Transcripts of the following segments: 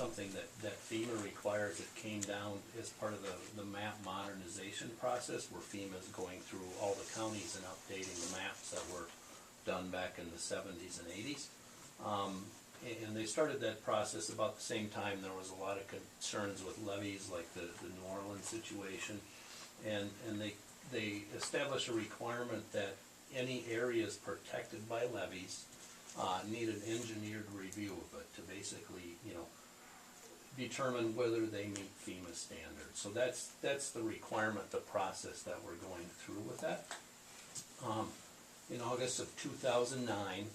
something that FEMA requires. It came down as part of the map modernization process, where FEMA is going through all the counties and updating the maps that were done back in the 70s and 80s. And they started that process about the same time. There was a lot of concerns with levees, like the New Orleans situation, and they established a requirement that any areas protected by levees need an engineered review of it to basically, determine whether they meet FEMA standards. So that's the requirement, the process that we're going through with that. In August of 2009,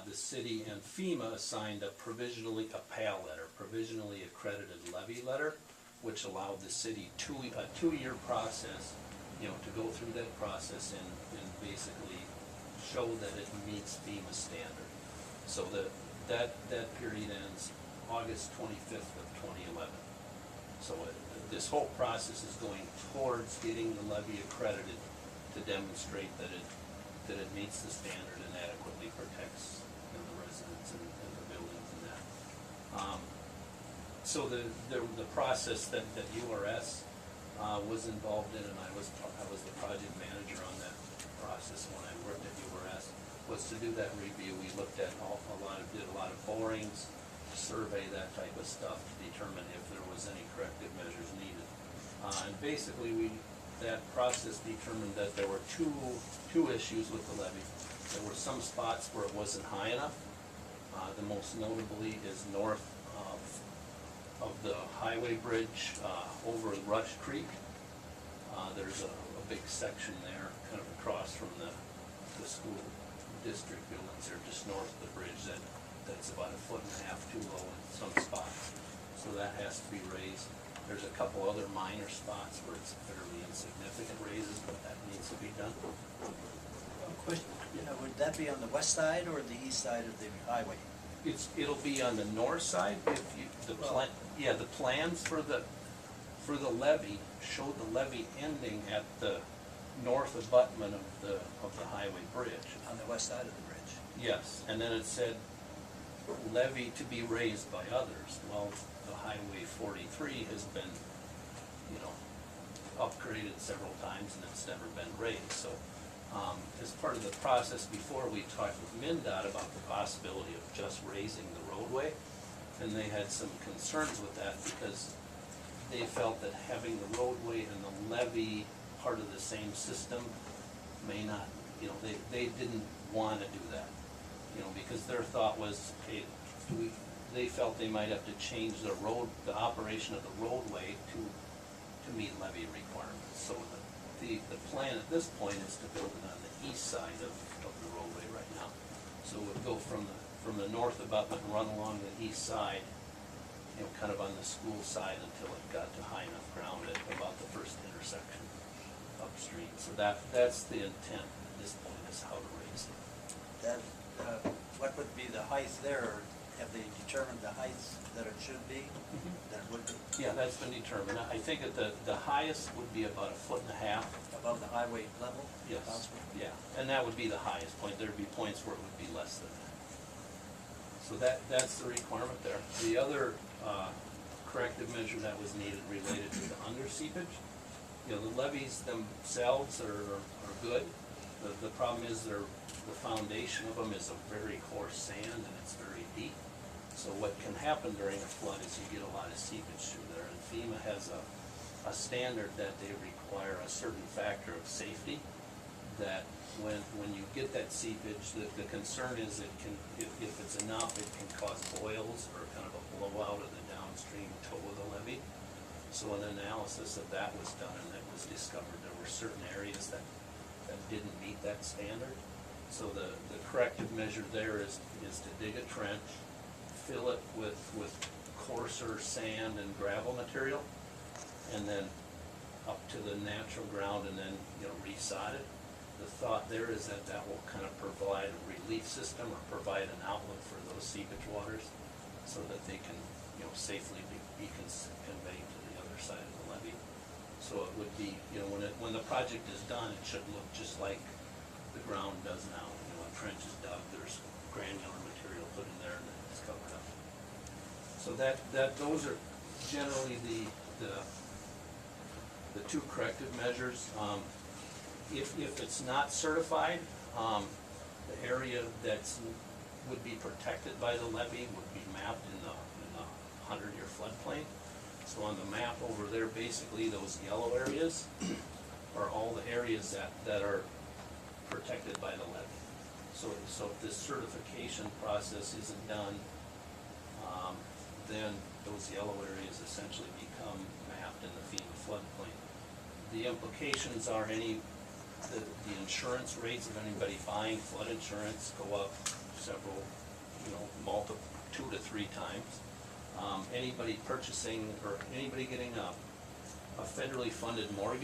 the city and FEMA assigned a PAL letter, provisionally accredited levy letter, which allowed the city a two-year process, to go through that process and basically show that it meets FEMA standard. So that period ends August 25th of 2011. So this whole process is going towards getting the levy accredited to demonstrate that it meets the standard and adequately protects the residents and the buildings and that. So the process that URS was involved in, and I was the project manager on that process when I worked at URS, was to do that review. We looked at did a lot of borings, survey that type of stuff to determine if there was any corrective measures needed. And basically that process determined that there were two issues with the levee. There were some spots where it wasn't high enough. The most notably is north of the highway bridge over Rush Creek. There's a big section there, kind of across from the school district buildings there, just north of the bridge, that's about 1.5 feet too low in some spots. So that has to be raised. There's a couple other minor spots where it's fairly insignificant raises, but that needs to be done. Question, would that be on the west side or the east side of the highway? It'll be on the north side. The plans for the levee showed the levee ending at the north abutment of the highway bridge. On the west side of the bridge? Yes, and then it said levee to be raised by others. Well, the Highway 43 has been, upgraded several times and it's never been raised. So as part of the process before, we talked with MnDOT about the possibility of just raising the roadway, and they had some concerns with that because they felt that having the roadway and the levee part of the same system may not, they didn't want to do that, because their thought was, hey, they felt they might have to change the operation of the roadway to meet levee requirements. So the plan at this point is to build it on the east side of the roadway right now. So it would go from the north abutment and run along the east side, kind of on the school side until it got to high enough ground at about the first intersection upstream. So that's the intent at this point, is how to raise it. What would be the height there? Have they determined the heights that it should be? That it would be? Yeah, that's been determined. I think that the highest would be about 1.5 feet. Above the highway level? Yes. Possibly? Yeah, and that would be the highest point. There'd be points where it would be less than that. So that's the requirement there. The other corrective measure that was needed related to the under seepage. The levees themselves are good. The problem is the foundation of them is a very coarse sand and it's very deep. So what can happen during a flood is you get a lot of seepage through there, and FEMA has a standard that they require a certain factor of safety, that when you get that seepage, the concern is if it's enough, it can cause boils or kind of a blowout of the downstream toe of the levee. So an analysis of that was done, and it was discovered there were certain areas that didn't meet that standard. So the corrective measure there is to dig a trench, fill it with coarser sand and gravel material, and then up to the natural ground, and then resod it. The thought there is that will kind of provide a relief system or provide an outlet for those seepage waters, so that they can safely be conveyed to the other side of the levee. So it would be, when the project is done, it should look just like the ground does now. A trench is dug, there's granular material put in there, and then it's covered up. So So those are generally the two corrective measures. If it's not certified, the area would be protected by the levee would be mapped in the 100-year floodplain. So on the map over there, basically those yellow areas are all the areas that are protected by the levee. So if this certification process isn't done, then those yellow areas essentially become mapped in the FEMA floodplain. The implications are the insurance rates of anybody buying flood insurance go up several, multiple, 2 to 3 times. Anybody purchasing or anybody getting a federally funded mortgage